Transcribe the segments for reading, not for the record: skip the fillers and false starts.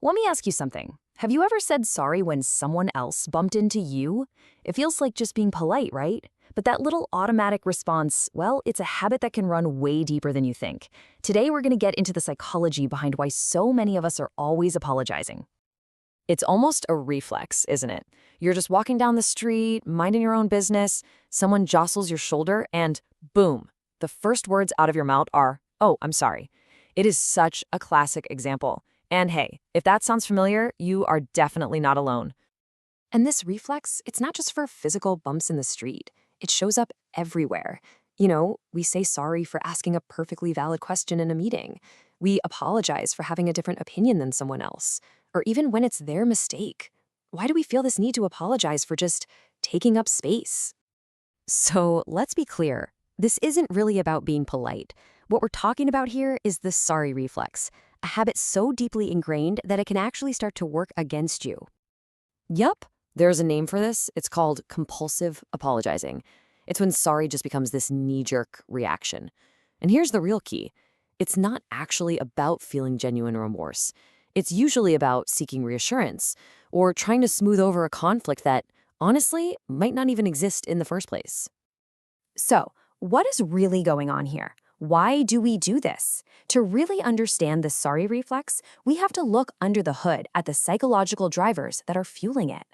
Let me ask you something. Have you ever said sorry when someone else bumped into you? It feels like just being polite, right? But that little automatic response, well, it's a habit that can run way deeper than you think. Today, we're going to get into the psychology behind why so many of us are always apologizing. It's almost a reflex, isn't it? You're just walking down the street, minding your own business, someone jostles your shoulder, and boom, the first words out of your mouth are, "Oh, I'm sorry." It is such a classic example. And hey, if that sounds familiar, you are definitely not alone. And this reflex, it's not just for physical bumps in the street. It shows up everywhere. We say sorry for asking a perfectly valid question in a meeting. We apologize for having a different opinion than someone else, or even when it's their mistake. Why do we feel this need to apologize for just taking up space? So let's be clear. This isn't really about being polite. What we're talking about here is the sorry reflex, a habit so deeply ingrained that it can actually start to work against you. Yup, there's a name for this. It's called compulsive apologizing. It's when sorry just becomes this knee-jerk reaction. And here's the real key. It's not actually about feeling genuine remorse. It's usually about seeking reassurance or trying to smooth over a conflict that, honestly, might not even exist in the first place. So, what is really going on here? Why do we do this? To really understand the sorry reflex, we have to look under the hood at the psychological drivers that are fueling it.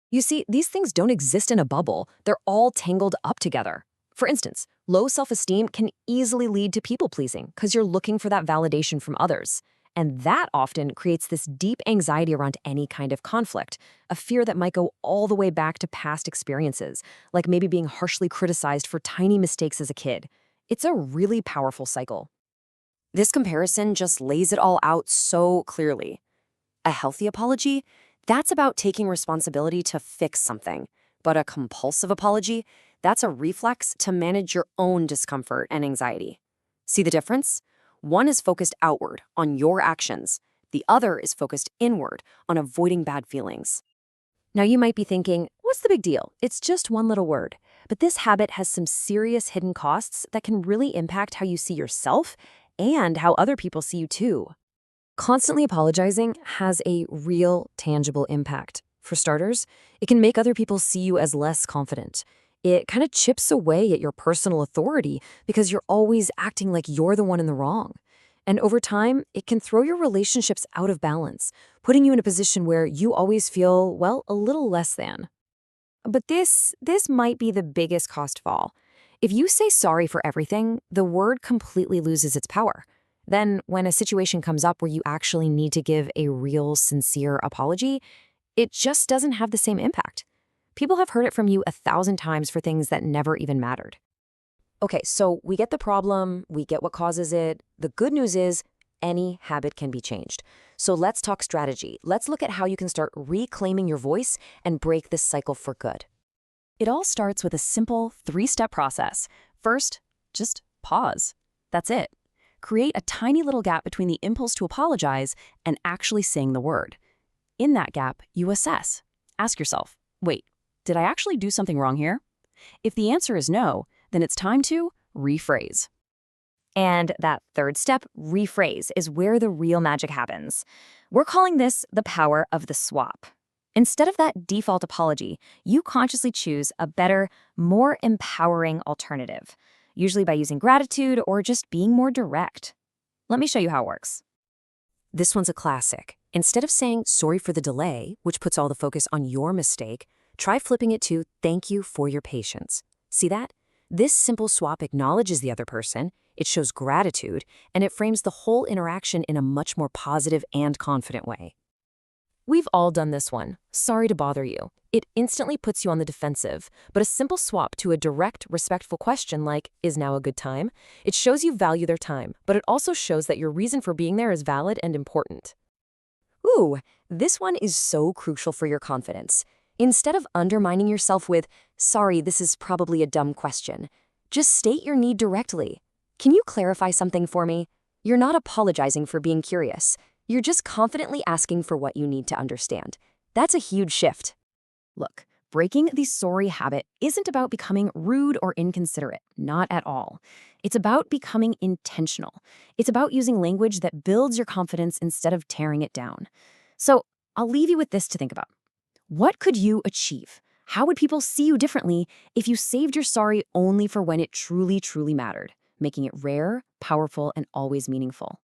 You see, these things don't exist in a bubble. They're all tangled up together. For instance, low self-esteem can easily lead to people-pleasing because you're looking for that validation from others. And that often creates this deep anxiety around any kind of conflict, a fear that might go all the way back to past experiences, like maybe being harshly criticized for tiny mistakes as a kid. It's a really powerful cycle. This comparison just lays it all out so clearly. A healthy apology, that's about taking responsibility to fix something. But a compulsive apology, that's a reflex to manage your own discomfort and anxiety. See the difference? One is focused outward, on your actions. The other is focused inward, on avoiding bad feelings. Now you might be thinking, what's the big deal? It's just one little word. But this habit has some serious hidden costs that can really impact how you see yourself and how other people see you too. Constantly apologizing has a real, tangible impact. For starters, it can make other people see you as less confident. It kind of chips away at your personal authority because you're always acting like you're the one in the wrong. And over time, it can throw your relationships out of balance, putting you in a position where you always feel, well, a little less than. But this might be the biggest cost of all. If you say sorry for everything, the word completely loses its power. Then, when a situation comes up where you actually need to give a real, sincere apology, it just doesn't have the same impact. People have heard it from you 1,000 times for things that never even mattered. Okay, so we get the problem, we get what causes it. The good news is any habit can be changed. So let's talk strategy. Let's look at how you can start reclaiming your voice and break this cycle for good. It all starts with a simple 3-step process. First, just pause. That's it. Create a tiny little gap between the impulse to apologize and actually saying the word. In that gap, you assess. Ask yourself, wait, did I actually do something wrong here? If the answer is no, then it's time to rephrase. And that third step, rephrase, is where the real magic happens. We're calling this the power of the swap. Instead of that default apology, you consciously choose a better, more empowering alternative, usually by using gratitude or just being more direct. Let me show you how it works. This one's a classic. Instead of saying sorry for the delay, which puts all the focus on your mistake, try flipping it to thank you for your patience. See that? This simple swap acknowledges the other person, it shows gratitude, and it frames the whole interaction in a much more positive and confident way. We've all done this one. Sorry to bother you. It instantly puts you on the defensive, but a simple swap to a direct, respectful question like, is now a good time? It shows you value their time, but it also shows that your reason for being there is valid and important. Ooh, this one is so crucial for your confidence. Instead of undermining yourself with, sorry, this is probably a dumb question, just state your need directly. Can you clarify something for me? You're not apologizing for being curious. You're just confidently asking for what you need to understand. That's a huge shift. Look, breaking the sorry habit isn't about becoming rude or inconsiderate, not at all. It's about becoming intentional. It's about using language that builds your confidence instead of tearing it down. So I'll leave you with this to think about. What could you achieve? How would people see you differently if you saved your sorry only for when it truly, truly mattered, making it rare, powerful, and always meaningful?